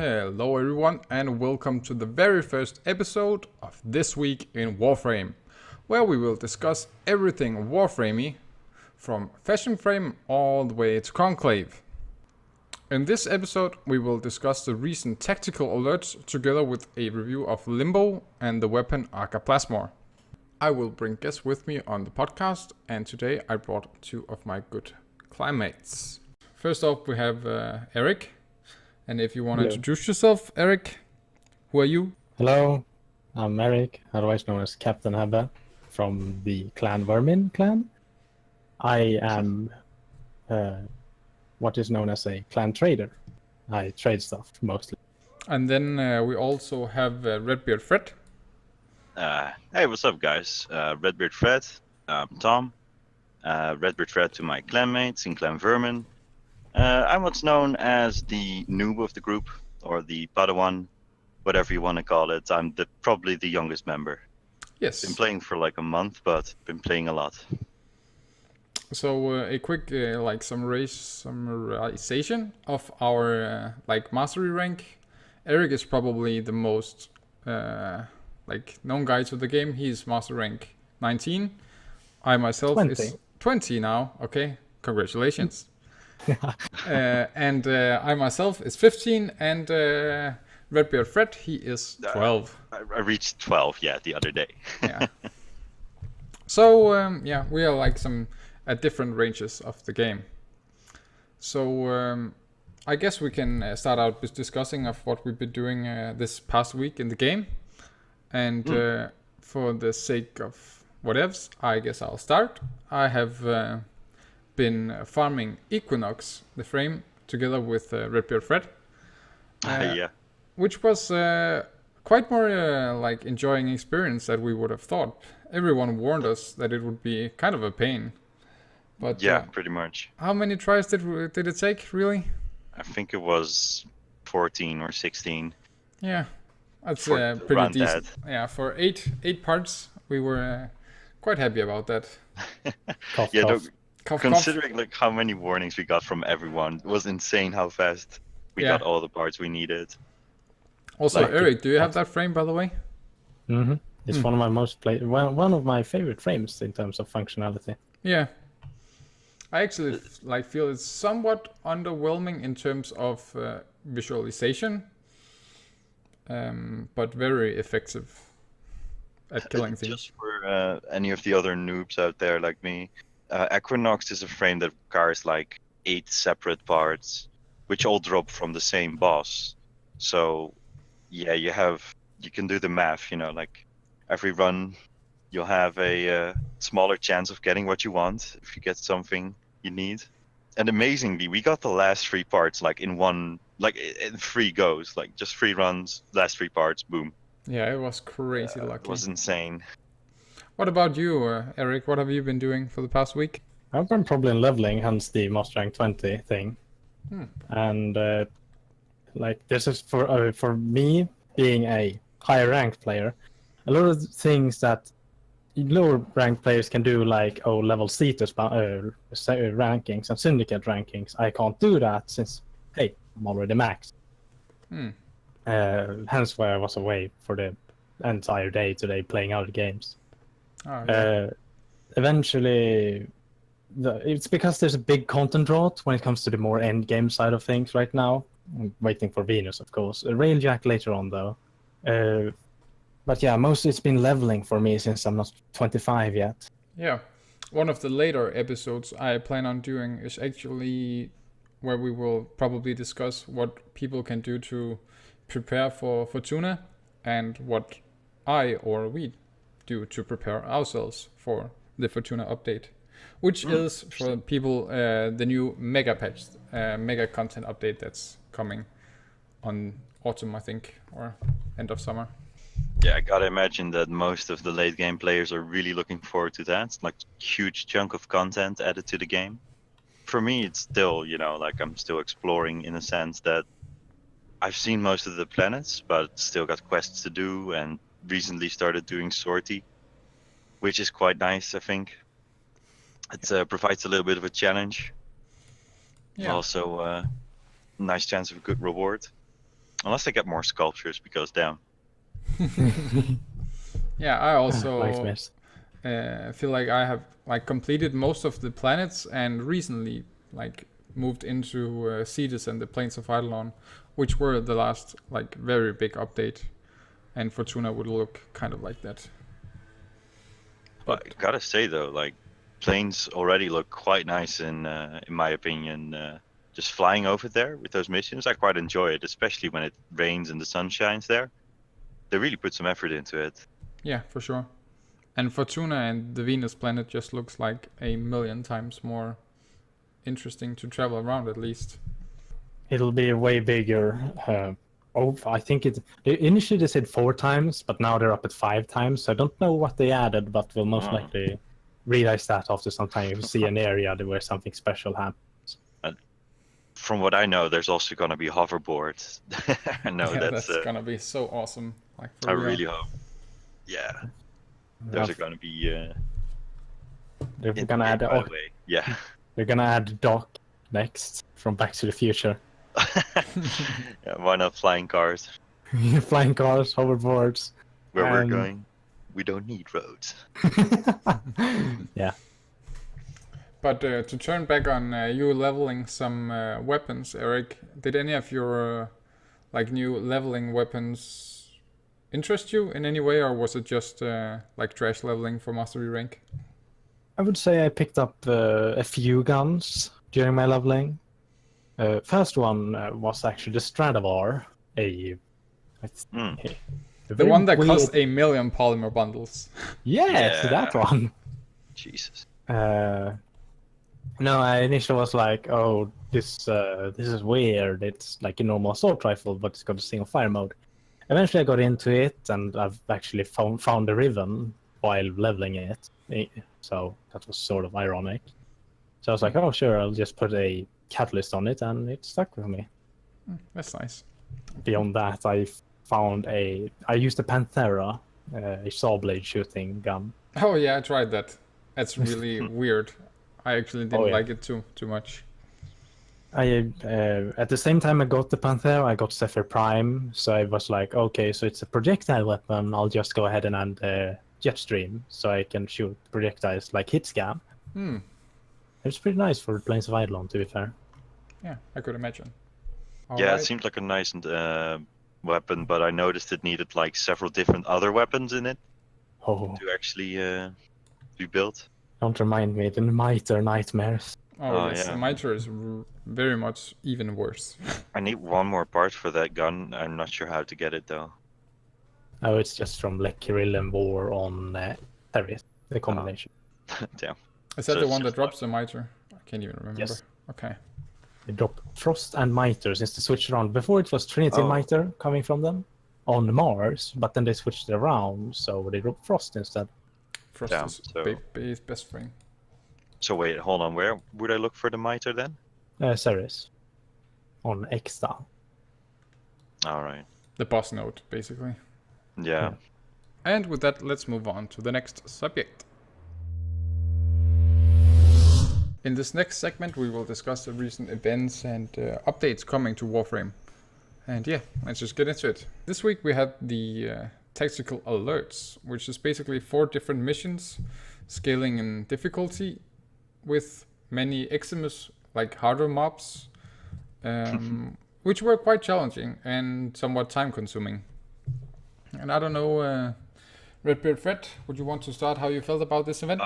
Hello everyone and welcome to the very first episode of This Week in Warframe, where we will discuss everything Warframey, from Fashion Frame all the way to Conclave. In this episode we will discuss the recent tactical alerts together with a review of Limbo and the weapon Arcaplasmor. I will bring guests with me on the podcast, and today I brought two of my good climates. First off we have Eric. And if you want to introduce yourself, Eric, who are you? Hello, I'm Eric, otherwise known as Captain Hebbe, from the clan Vermin clan. I am what is known as a clan trader. I trade stuff mostly. And then we also have Redbeard Fred. Hey, what's up, guys? Redbeard Fred, Tom. Redbeard Fred to my clanmates in Clan Vermin. I'm what's known as the noob of the group, or the Padawan, whatever you want to call it. I'm probably the youngest member. Yes. Been playing for like a month, but been playing a lot. So a quick summarization of our mastery rank. Eric is probably the most known guy to the game. He's master rank 19. I myself 20. is 20 now. Okay, congratulations. And I myself is 15, and Redbeard Fred, he is 12. I reached 12, the other day. Yeah. So we are some at different ranges of the game. So I guess we can start out with discussing of what we've been doing this past week in the game, and for the sake of whatevs, I guess I'll start. I have been farming Equinox, the frame, together with Redbeard Fred. Which was quite more enjoying experience than we would have thought. Everyone warned us that it would be kind of a pain. But pretty much. How many tries did it take, really? I think it was 14 or 16. Yeah, that's pretty decent. Yeah, for eight parts, we were quite happy about that. Considering how many warnings we got from everyone, it was insane how fast we got all the parts we needed. Also, Eric, do you have that frame, by the way? Mm-hmm. It's one of my most one of my favorite frames in terms of functionality. Yeah, I actually feel it's somewhat underwhelming in terms of visualization, but very effective at killing things. Just for any of the other noobs out there like me. Equinox is a frame that requires 8 separate parts, which all drop from the same boss. So, you can do the math. Every run, you'll have a smaller chance of getting what you want if you get something you need. And amazingly, we got the last 3 parts in 3 goes, just 3 runs, last 3 parts, boom. Yeah, it was crazy lucky. It was insane. What about you, Eric? What have you been doing for the past week? I've been probably leveling, hence the Master Rank 20 thing. And this is for me being a higher ranked player. A lot of things that lower ranked players can do, level status rankings and syndicate rankings. I can't do that since, hey, I'm already maxed. Hence why I was away for the entire day today playing other games. Eventually, it's because there's a big content drought when it comes to the more end game side of things right now. I'm waiting for Venus, of course. Railjack later on, though. But yeah, mostly it's been leveling for me since I'm not 25 yet. Yeah, one of the later episodes I plan on doing is actually where we will probably discuss what people can do to prepare for Fortuna, and what we do to prepare ourselves for the Fortuna update, which is for people the new mega patch, mega content update that's coming on autumn, I think, or end of summer. Yeah, I gotta imagine that most of the late game players are really looking forward to that. It's huge chunk of content added to the game. For me, it's still, I'm still exploring in a sense that I've seen most of the planets, but still got quests to do, and recently started doing sortie, which is quite nice, I think. It provides a little bit of a challenge. Also, nice chance of a good reward. Unless they get more sculptures, because damn. Yeah, I also Blacksmiths. feel like I have like completed most of the planets and recently like moved into Cetus and the Plains of Eidolon, which were the last like very big update, and Fortuna would look kind of like that. But I gotta say though, like planes already look quite nice in my opinion. Just flying over there with those missions, I quite enjoy it, especially when it rains and the sun shines there. They really put some effort into it. Yeah, for sure. And Fortuna and the Venus planet just looks like a million times more interesting to travel around, at least. It'll be way bigger. I think initially they said 4 times, but now they're up at 5 times. So I don't know what they added, but we'll most likely realize that after some time. If we see an area where something special happens. From what I know, there's also gonna be hoverboards. I know Yeah, that's gonna be so awesome. Like for I real. really hope. Yeah, those are gonna be. They're gonna add. By the way. Yeah. They're gonna add Doc next from Back to the Future. Yeah, why not flying cars? Flying cars, hoverboards. Where we're going, we don't need roads. Yeah. But to turn back on you leveling some weapons, Eric, did any of your like new leveling weapons interest you in any way, or was it just like trash leveling for mastery rank? I would say I picked up a few guns during my leveling. First one was actually the Stradivar, the one that cost 1 million polymer bundles. Yes, Yeah. that one. Jesus. No, I initially was like, oh, this is weird. It's like a normal assault rifle, but it's got a single fire mode. Eventually, I got into it, and I've actually found the Riven while leveling it. So that was sort of ironic. So I was like, oh, sure, I'll just put a catalyst on it, and it stuck with me. That's nice. Beyond that, I used a Panthera, a saw blade shooting gun. Oh yeah, I tried that. That's really weird. I actually didn't like it too much. At the same time I got the Panthera, I got Zephyr Prime, so I was like, okay, so it's a projectile weapon. I'll just go ahead and add Jetstream, so I can shoot projectiles like hit scan. It's pretty nice for Plains of Eidolon, to be fair. Yeah, I could imagine. It seemed like a nice weapon, but I noticed it needed like several different other weapons in it Oh, to actually be built. don't remind me, the Mitre nightmares. Oh yes, yeah. the Mitre is very much even worse. I need one more part for that gun. I'm not sure how to get it though. Oh, it's just from Kirillian War on Terrace, the combination. Damn. Is that So the it's one that just drops the Mitre? I can't even remember. Yes. Okay. They drop Frost and Mitre since they switched around. Before it was Trinity and Oh. Mitre coming from them on Mars, but then they switched it around, so they dropped Frost instead. Frost Damn, is so- his best friend. So wait, hold on. Where would I look for the Mitre then? Ceres on Exta. All right. The boss node, basically. Yeah. And with that, let's move on to the next subject. In this next segment, we will discuss the recent events and updates coming to Warframe. And yeah, let's just get into it. This week we had the tactical alerts, which is basically 4 different missions, scaling in difficulty, with many Eximus, like harder mobs, which were quite challenging and somewhat time consuming. And I don't know, Redbeard Fred, would you want to start how you felt about this event?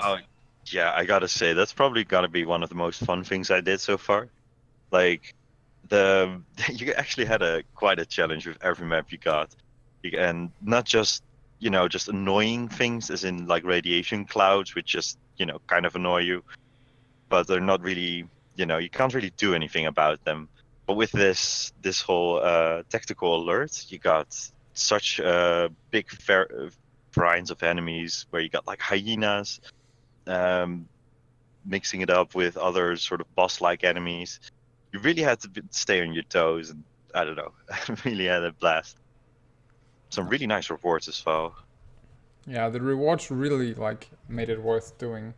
Yeah, I gotta say that's probably gotta be one of the most fun things I did so far. Like, you actually had quite a challenge with every map you got, and not just just annoying things, as in like radiation clouds, which just kind of annoy you, but they're not really you can't really do anything about them. But with this whole tactical alert, you got such big variants of enemies where you got like hyenas. Mixing it up with other sort of boss-like enemies, you really had to stay on your toes, and I don't know, I really had a blast. Some really nice rewards as well. Yeah, the rewards really made it worth doing,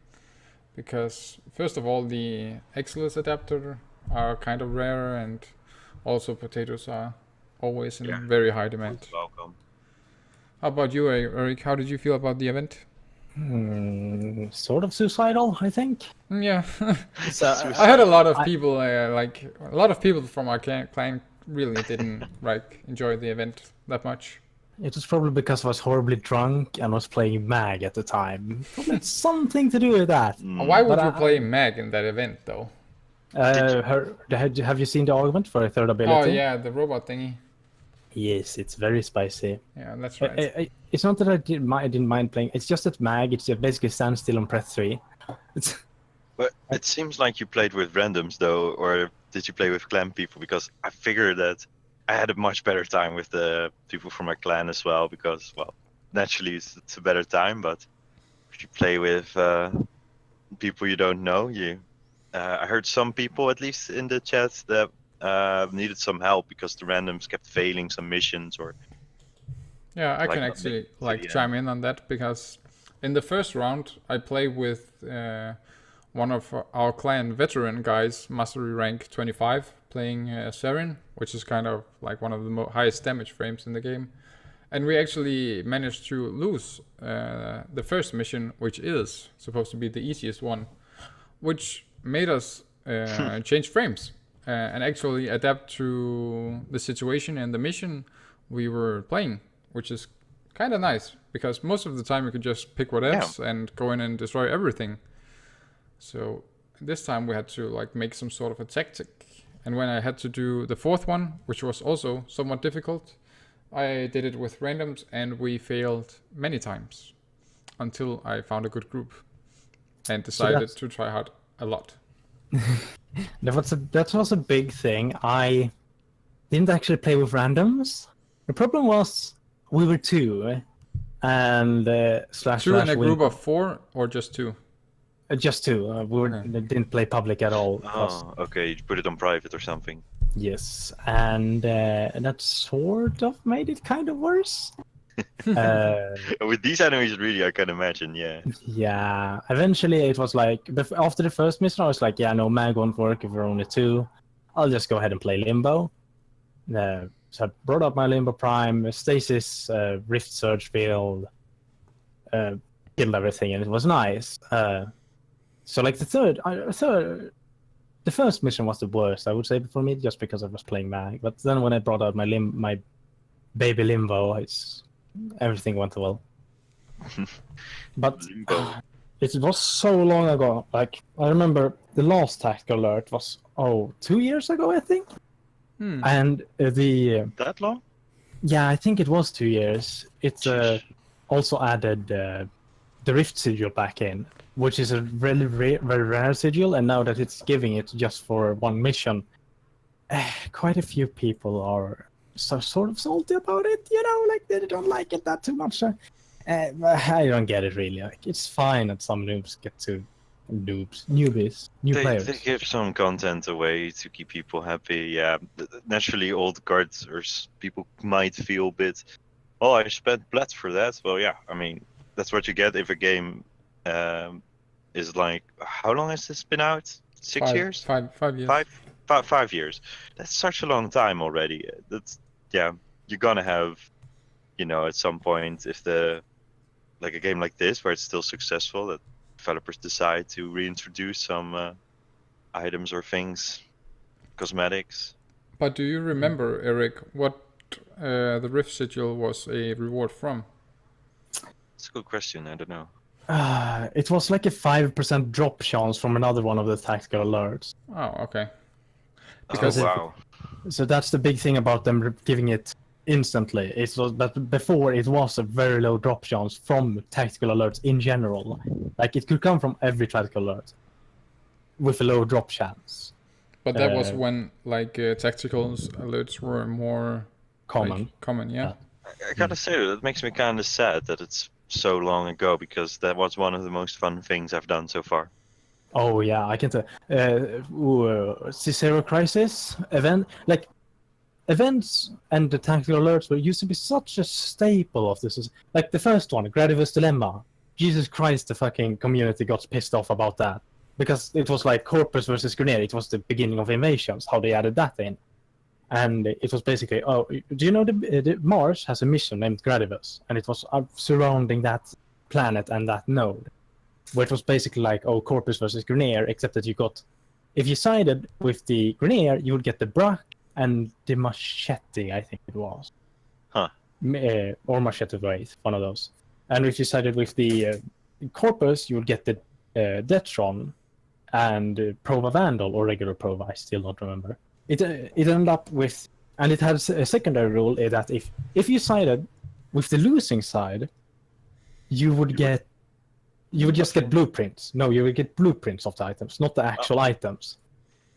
because first of all, the Exilus adapter are kind of rare, and also potatoes are always in Yeah. very high demand. Welcome. How about you, Eric? How did you feel about the event? Sort of suicidal, I think. Yeah, So, I had a lot of I- people, a lot of people from our clan really didn't enjoy the event that much. It was probably because I was horribly drunk and was playing Mag at the time. Probably had something to do with that. Why would But you play Mag in that event, though? Have you seen the argument for a third ability? Oh yeah, the robot thingy. Yes, it's very spicy. Yeah, that's right. It's not that I didn't mind playing. It's just that Mag, it's basically stand still on press 3. But it seems like you played with randoms though, or did you play with clan people? Because I figured that I had a much better time with the people from my clan as well. Because well, naturally it's a better time. But if you play with people you don't know, I heard some people, at least in the chat, that needed some help because the randoms kept failing some missions or. Yeah, I like can not actually making it, chime in on that because in the first round I played with one of our clan veteran guys, mastery rank 25, playing Seren, which is kind of like one of the highest damage frames in the game. And we actually managed to lose the first mission, which is supposed to be the easiest one, which made us change frames and actually adapt to the situation and the mission we were playing, which is kind of nice because most of the time you could just pick whatevs and go in and destroy everything. So this time we had to make some sort of a tactic. And when I had to do the fourth one, which was also somewhat difficult, I did it with randoms and we failed many times until I found a good group and decided to try hard a lot. That was a big thing. I didn't actually play with randoms. The problem was we were two, and Two in a group of 4 or just 2? Just 2. Didn't play public at all. Oh, okay. You put it on private or something. Yes, and that sort of made it kind of worse. With these enemies, really, I can imagine. Yeah. Yeah. Eventually, it was like after the first mission, I was like, yeah, no, Mag won't work if we're only 2. I'll just go ahead and play Limbo. So I brought up my Limbo Prime, Stasis, Rift Surge build, killed everything, and it was nice. So the first mission was the worst, I would say, for me, just because I was playing Mag. But then when I brought out my baby Limbo, everything went well. But Limbo. it was so long ago. Like, I remember the last tactical alert was 2 years ago, I think. And That long? yeah, I think it was 2 years. It also added the Rift sigil back in, which is a really very rare sigil, and now that it's giving it just for one mission, quite a few people are sort of salty about it, like they don't like it that too much. I don't get it really. Like, it's fine that some noobs get to new players. They give some content away to keep people happy. Yeah, naturally, old guards or people might feel a bit. Oh, I spent blats for that. Well, yeah, I mean that's what you get if a game is like. How long has this been out? 6 years? 5 years. 5 years. That's such a long time already. You're gonna have, at some point, if a game like this where it's still successful, that developers decide to reintroduce some items or things, cosmetics. But do you remember, Eric, what the Rift Sigil was a reward from? It's a good question. I don't know. It was like a 5% drop chance from another one of the tactical alerts. Oh, okay. Because wow. So that's the big thing about them giving it instantly. It was, but before it was a very low drop chance from tactical alerts in general. Like it could come from every tactical alert with a low drop chance. But that was when tactical alerts were more common. Yeah. I gotta say that makes me kind of sad that it's so long ago, because that was one of the most fun things I've done so far. Oh yeah, I can tell. Zero Crisis event, events and the tactical alerts used to be such a staple of this. Like the first one, Gradius Dilemma. Jesus Christ, the fucking community got pissed off about that because it was like Corpus versus Grenade. It was the beginning of invasions. How they added that in, and it was basically, oh, do you know the Mars has a mission named Gradivus, and it was surrounding that planet and that node, where it was basically like, oh, Corpus versus Grineer, except that you got, if you sided with the Grineer, you would get the Brak and the Machete, I think it was. Huh. Or Machete Wraith, one of those. And if you sided with the Corpus, you would get the Detron and Prova Vandal, or regular Prova, I still don't remember. It ended up with, and it has a secondary rule that if you sided with the losing side, you would just get blueprints. No, you would get blueprints of the items, not the actual items.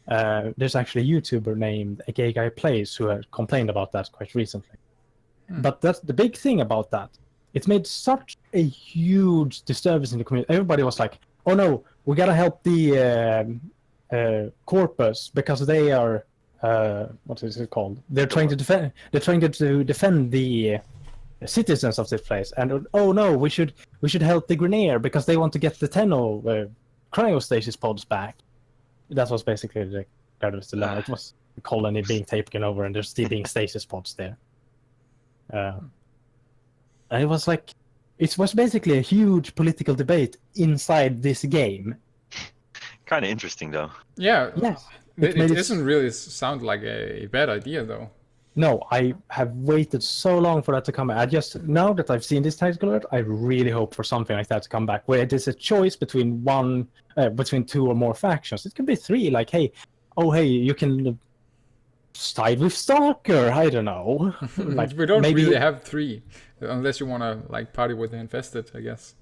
There's actually a YouTuber named A Gay Guy Plays who had complained about that quite recently. But that's the big thing about that. It made such a huge disturbance in the community. Everybody was like, "Oh no, we gotta help the Corpus because they are what is it called? They're trying to defend. They're trying to defend the citizens of this place. And oh no, we should help the Grineer because they want to get the Tenno cryostasis pods back." That was basically the Gradivus dilemma. It was the colony being taken over, and there's still being stasis pods there. And it was like, it was basically a huge political debate inside this game. Kind of interesting, though. Yeah. Yes. It doesn't really sound like a bad idea, though. No, I have waited so long for that to come back. Now that I've seen this tactical alert, I really hope for something like that to come back, where it is a choice between between two or more factions. It can be three, like, hey, you can side with Stalker, I don't know. Like, we don't really have three, unless you want to like party with the Infested, I guess.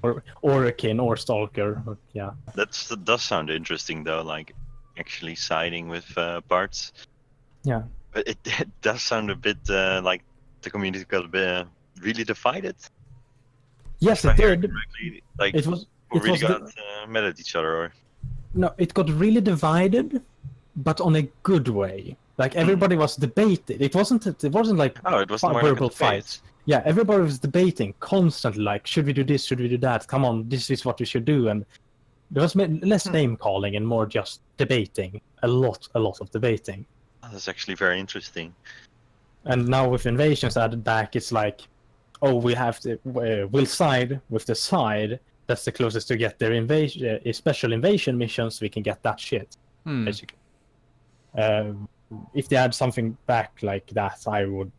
Or Orokin or Stalker, but yeah. That does sound interesting, though, like actually siding with parts. Yeah. But it does sound a bit like the community got a bit really divided. Yes, If I it hear did. correctly. Like, It was. who It really was got mad at each other, or No, it got really divided, but on a good way. Like, everybody was debating. It wasn't like it was more like a verbal debate. fights. Yeah, everybody was debating constantly. Like, should we do this? Should we do that? Come on, this is what we should do. And there was less name calling and more just debating. A lot of debating. That's actually very interesting. And now with invasions added back, it's like, oh, we have to we'll side with the side that's the closest to get their invasion, special invasion missions. We can get that shit. Basically. If they add something back like that, I would.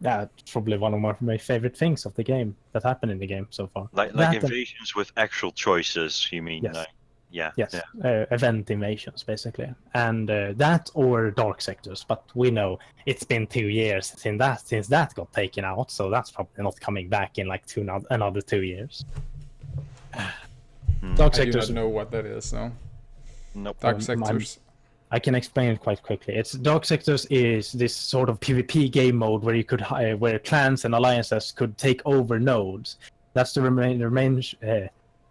That's probably one of my favorite things of the game that happened in the game so far. Like invasions with actual choices, you mean? Yes. Like, yeah. Yes, Yeah. event invasions basically, and that or dark sectors. But we know it's been 2 years since that got taken out, so that's probably not coming back in like another 2 years. Dark I do sectors. not know what that is, so. Nope. Dark sectors. I can explain it quite quickly. It's Dark Sectors is this sort of PvP game mode where you could where clans and alliances could take over nodes. That's the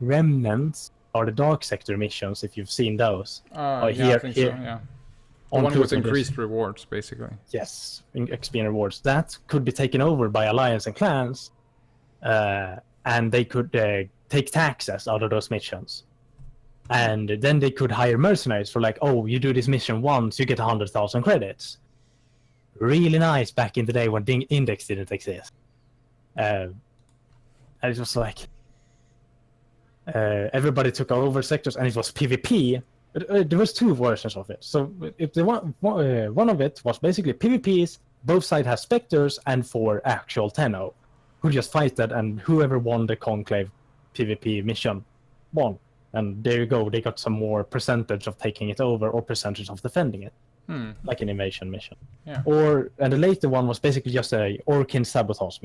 remnants are the Dark Sector missions, if you've seen those. I think so, yeah. The one with increased rewards, basically. Yes, XP and rewards. That could be taken over by alliance and clans, and they could take taxes out of those missions. And then they could hire mercenaries for like, oh, you do this mission once, you get 100,000 credits. Really nice back in the day when Index didn't exist. And it was like, everybody took over sectors, and it was PvP. There was two versions of it. So if the one of it was basically PvPs, both sides have specters and 4 actual Tenno, who just fighted, and whoever won the Conclave PvP mission won. And there you go, they got some more percentage of taking it over or percentage of defending it. Like an invasion mission. Yeah. And the later one was basically just a Orkin sabotage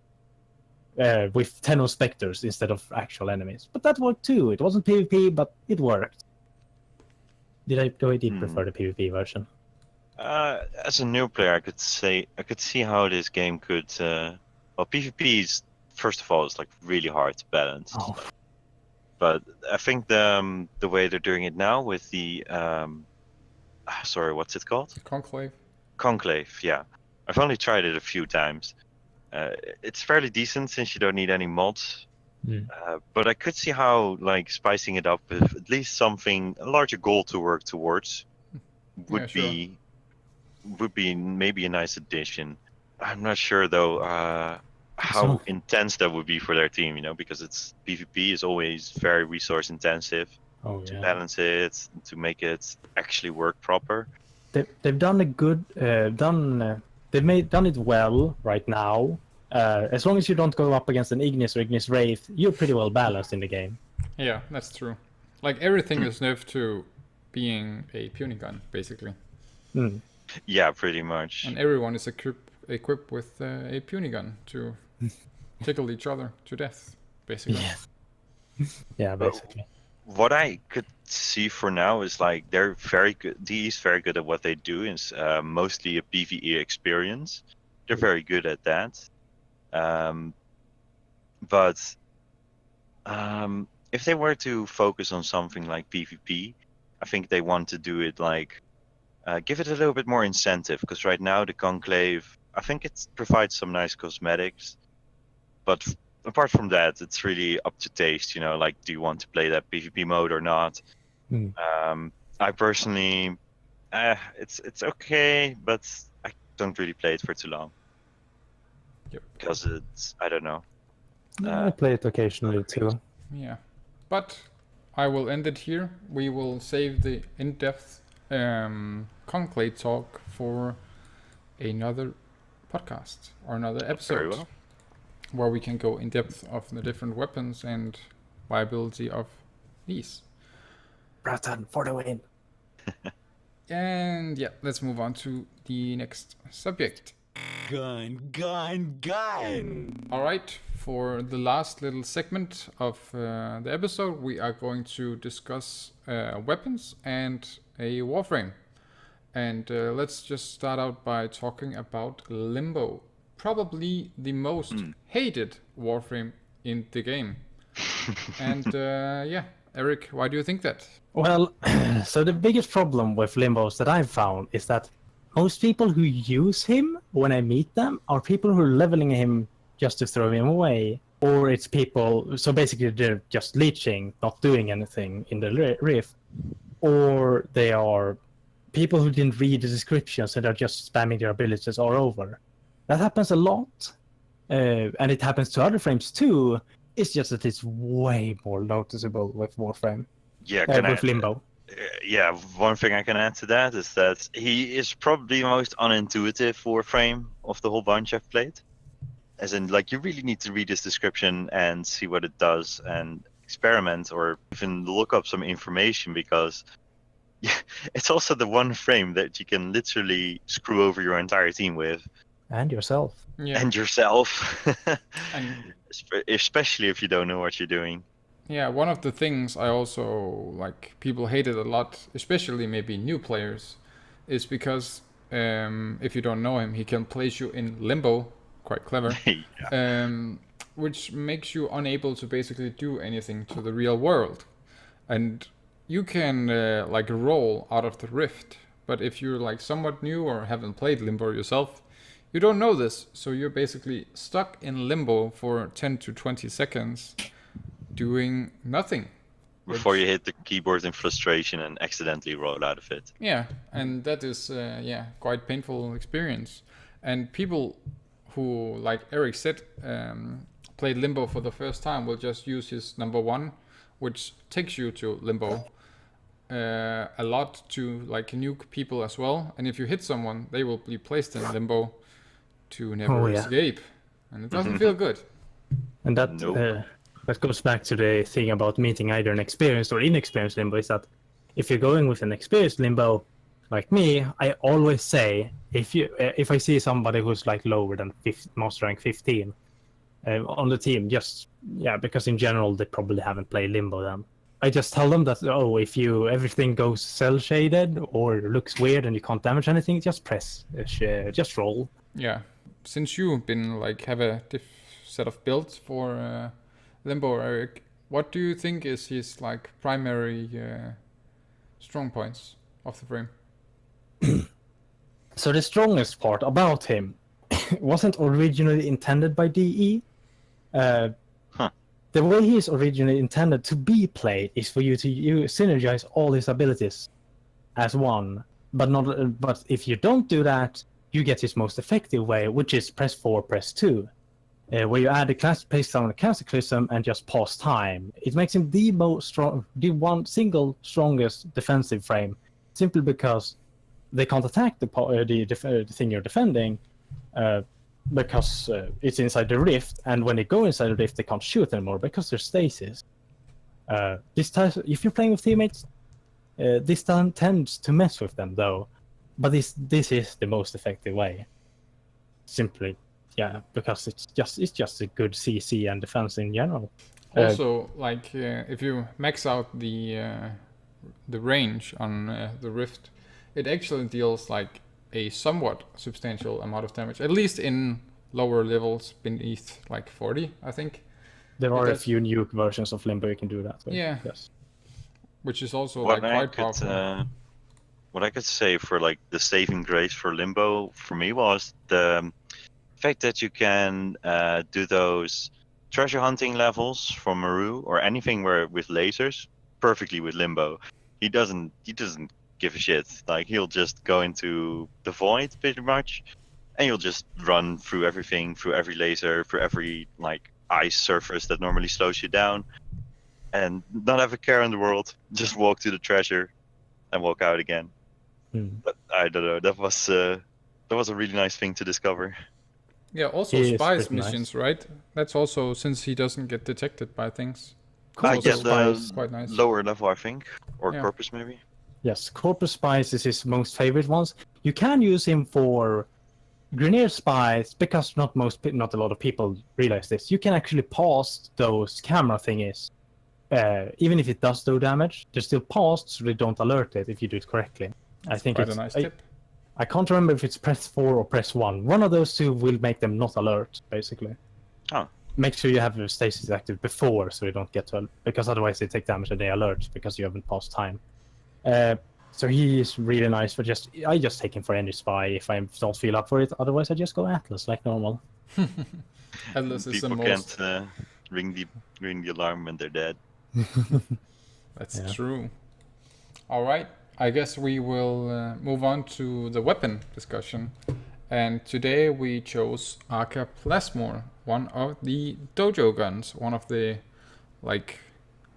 with Tenno Spectres instead of actual enemies. But that worked too. It wasn't PvP, but it worked. I did prefer the PvP version. As a new player, I could see how this game could. Well, PvP is, first of all, it's like really hard to balance. Oh. But I think the way they're doing it now with the sorry, what's it called? Conclave, yeah. I've only tried it a few times. It's fairly decent since you don't need any mods. But I could see how like spicing it up with at least something, a larger goal to work towards would be would be maybe a nice addition. I'm not sure though how So- intense that would be for their team, because it's PvP is always very resource intensive Oh to yeah. balance it, to make it actually work proper. They've done a good done it well right now. As long as you don't go up against an Ignis or Ignis Wraith, you're pretty well balanced in the game. Yeah, that's true. Like everything is nerfed to being a puny gun, basically, Mm. Yeah, pretty much. and everyone is equipped with a puny gun to tickle each other to death, basically. Yeah, basically. What I could see for now is like they're very good. DE's very good at what they do. Is mostly a PvE experience. They're very good at that. But if they were to focus on something like PvP, I think they want to do it like give it a little bit more incentive. Because right now the Conclave, I think it provides some nice cosmetics, but apart from that, it's really up to taste. Like, do you want to play that PvP mode or not? I personally, it's okay, but I don't really play it for too long. Yep. Because I don't know. I play it occasionally too. Yeah, but I will end it here. We will save the in-depth conclave talk for another podcast or another episode, Very well. where we can go in depth of the different weapons and viability of these. Bratan for the win. And yeah, let's move on to the next subject. Gun. All right, for the last little segment of the episode, we are going to discuss weapons and a Warframe. And let's just start out by talking about Limbo. Probably the most hated Warframe in the game. And yeah, Eric, why do you think that? Well, so the biggest problem with Limbos that I've found is that most people who use him when I meet them are people who are leveling him just to throw him away. Or it's people, so basically they're just leeching, not doing anything in the rift. Or they are people who didn't read the descriptions and are just spamming their abilities all over. That happens a lot. And it happens to other frames too. It's just that it's way more noticeable with Warframe. Yeah, With Limbo. Yeah, one thing I can add to that is that he is probably the most unintuitive Warframe of the whole bunch I've played. As in, like, you really need to read this description and see what it does and experiment or even look up some information, because it's also the one frame that you can literally screw over your entire team with. And yourself. Yeah, And yourself. and Especially if you don't know what you're doing. yeah, one of the things I also like people hate it a lot, especially maybe new players, is because if you don't know him, he can place you in limbo, quite clever, Yeah. which makes you unable to basically do anything to the real world, and you can like roll out of the rift. But if you're like somewhat new or haven't played Limbo yourself, you don't know this, so you're basically stuck in limbo for 10 to 20 seconds doing nothing. Before you hit the keyboard in frustration and accidentally roll out of it. Yeah, and that is yeah, quite painful experience. And people who, like Eric said, played Limbo for the first time will just use his number one, which takes you to Limbo a lot to like nuke people as well. And if you hit someone, they will be placed in Limbo to never Oh, yeah. escape, and it doesn't feel good. And that Nope. that goes back to the thing about meeting either an experienced or inexperienced Limbo, is that if you're going with an experienced Limbo, like me, I always say, if I see somebody who's like lower than master rank 15 on the team, just, yeah, because in general they probably haven't played Limbo then. I just tell them that, if everything goes cell shaded or looks weird and you can't damage anything, just press, just roll. Yeah, since you've been like have a set of builds for Limbo, Eric, what do you think is his like primary strong points of the frame? So the strongest part about him wasn't originally intended by DE. The way he is originally intended to be played is for you to synergize all his abilities as one. But if you don't do that, you get his most effective way, which is press 4, press 2, where you add a class based on a cataclysm and just pause time. It makes him the one single strongest defensive frame, simply because they can't attack the thing you're defending, because it's inside the rift, and when they go inside the rift, they can't shoot anymore because they're stasis. If you're playing with teammates, this tends to mess with them though, but this is the most effective way. Simply, yeah, because it's just a good CC and defense in general. Also, if you max out the range on the Rift, it actually deals like a somewhat substantial amount of damage, at least in lower levels beneath like 40, I think. There are a few nuke versions of Limbo you can do that with. Yeah. Yes. Which is also What quite powerful. What I could say for like the saving grace for Limbo for me was the fact that you can do those treasure hunting levels from Maru or anything where with lasers perfectly with Limbo. He doesn't give a shit. Like he'll just go into the void pretty much, and you'll just run through everything, through every laser, through every like ice surface that normally slows you down, and not have a care in the world. Just walk to the treasure and walk out again. But I don't know. That was a really nice thing to discover. Yeah, also He is spies pretty missions, right? That's also since he doesn't get detected by things. I Also get the Spies. quite nice. lower level, I think, or Yeah. Corpus maybe. Yes, Corpus Spies is his most favorite ones. You can use him for Grineer Spies because not a lot of people realize this. You can actually pause those camera thingies. Even if it does do damage, they're still paused so they don't alert it if you do it correctly. I think Quite it's a nice tip. I can't remember if it's press 4 or press 1. One of those two will make them not alert, basically. Oh. Make sure you have the stasis active before so you don't get to... Because otherwise they take damage and they alert because you haven't paused time. So he is really nice for I just take him for any spy if I don't feel up for it. Otherwise I just go Atlas like normal. Atlas is the People most... can't ring the alarm when they're dead. That's Yeah. true. All right. I guess we will move on to the weapon discussion. And today we chose Arca Plasmor, one of the dojo guns, one of the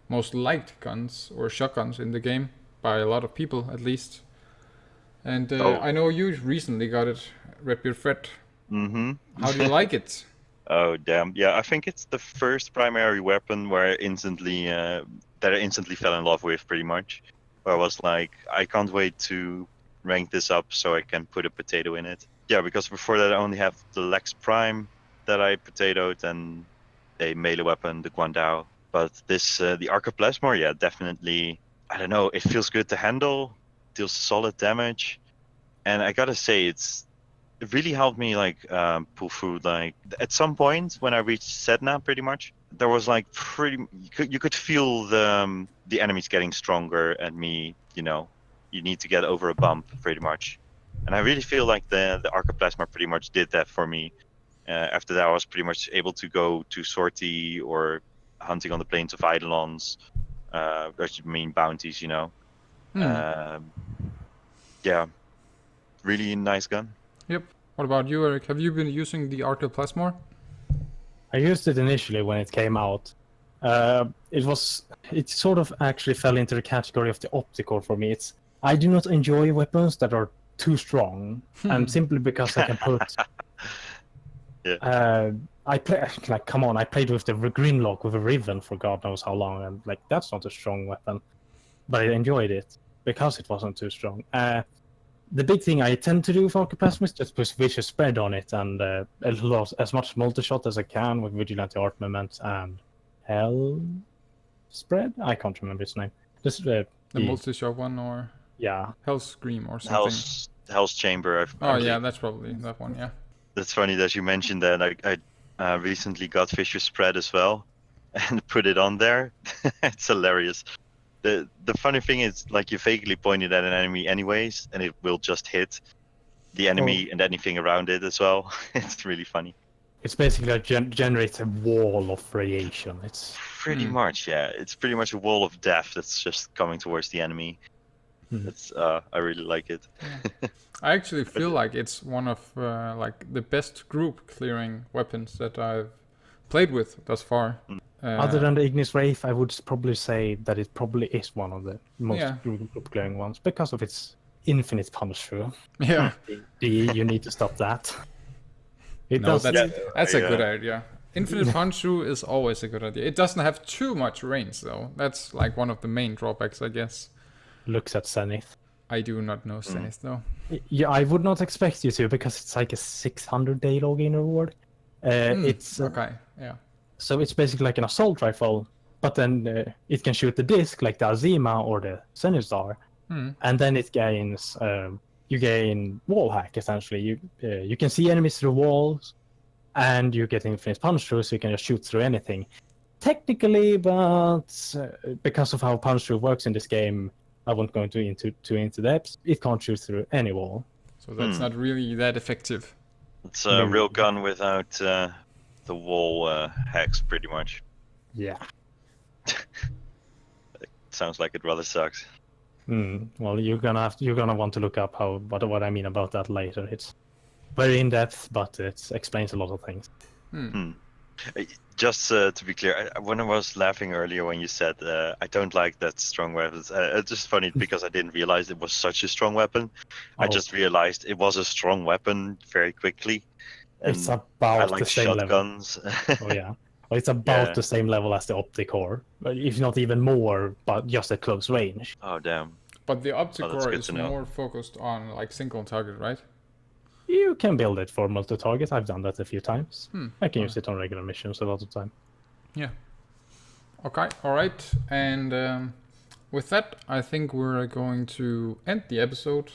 most liked guns or shotguns in the game by a lot of people at least. And I know you recently got it, Redbeard Fred. Mm-hmm. How do you like it? Oh damn! Yeah, I think it's the first primary weapon where I instantly fell in love with, pretty much. Where I was like, I can't wait to rank this up so I can put a potato in it. Yeah, because before that I only have the Lex Prime that I potatoed and a melee weapon, the Guandao. But this, the Arca Plasmor, yeah, definitely. I don't know. It feels good to handle, deals solid damage, and I gotta say it really helped me pull through. Like at some point when I reached Sedna, pretty much there was like you could feel the enemies getting stronger and me. You need to get over a bump pretty much, and I really feel like the Arca Plasma pretty much did that for me. After that, I was pretty much able to go to sortie or hunting on the plains of Eidolons. Which mean bounties, Yeah, really nice gun. Yep. What about you, Eric? Have you been using the Arca Plasmor? I used it initially when it came out. It sort of actually fell into the category of the optical for me. I do not enjoy weapons that are too strong, and simply because I can put. Yeah. I played with the Grimlock with a Riven for God knows how long, and that's not a strong weapon, but I enjoyed it because it wasn't too strong. The big thing I tend to do with Arca Plasma is just put vicious spread on it and as much multi-shot as I can with Vigilante Armament and Hell Spread? I can't remember its name. The multi-shot one, or yeah, Hell's Scream or something. Hell's Chamber. Yeah, that's probably that one. Yeah. That's funny that you mentioned that. I recently got Vicious Spread as well, and put it on there. It's hilarious. The funny thing is, you vaguely point it at an enemy anyways, and it will just hit the enemy and anything around it as well. It's really funny. It's basically generates a wall of radiation. It's pretty much, yeah. It's pretty much a wall of death that's just coming towards the enemy. It's I really like it. I actually feel like it's one of like the best group clearing weapons that I've played with thus far. Other than the Ignis Wraith, I would probably say that it probably is one of the most Yeah. group clearing ones because of its infinite punch through. Yeah, You need to stop that. It no, does. that's a good Yeah. idea. Infinite punch through is always a good idea. It doesn't have too much range though. That's like one of the main drawbacks, I guess. Looks at Zenith. I do not know Zenith though. Yeah, I would not expect you to because it's like a 600 day login reward. It's Okay, yeah. So it's basically like an assault rifle, but then it can shoot the disc like the Azima or the Zenith Star, and then it gains you gain wall hack essentially. You can see enemies through walls, and you get infinite punch through, so you can just shoot through anything. Technically, but because of how punch through works in this game, I won't go into depth. It can't shoot through any wall. So that's not really that effective. It's a real gun without the wall hacks, pretty much. Yeah. Sounds like it rather sucks. Well, you're gonna want to look up what I mean about that later. It's very in depth, but it explains a lot of things. Just to be clear, when I was laughing earlier when you said I don't like that strong weapons, it's just funny because I didn't realize it was such a strong weapon. I just realized it was a strong weapon very quickly. And It's about I like the same shotguns. level. Oh yeah. Well, it's about the same level as the Opticore, if not even more, but just at close range. Oh damn. But the that's Opticore good is to know. more focused on like single target, right? You can build it for multi-target. I've done that a few times. I can use it on regular missions a lot of the time. Yeah. Okay, alright. And with that, I think we're going to end the episode.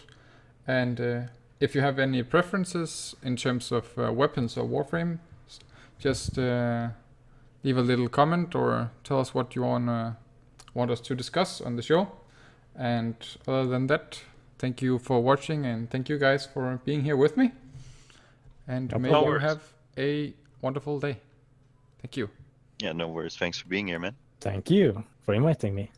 And if you have any preferences in terms of weapons or Warframe, just leave a little comment or tell us what you want us to discuss on the show. And other than that, thank you for watching and thank you guys for being here with me. And may you worries. have a wonderful day. Thank you. Yeah, no worries. Thanks for being here, man. Thank you for inviting me.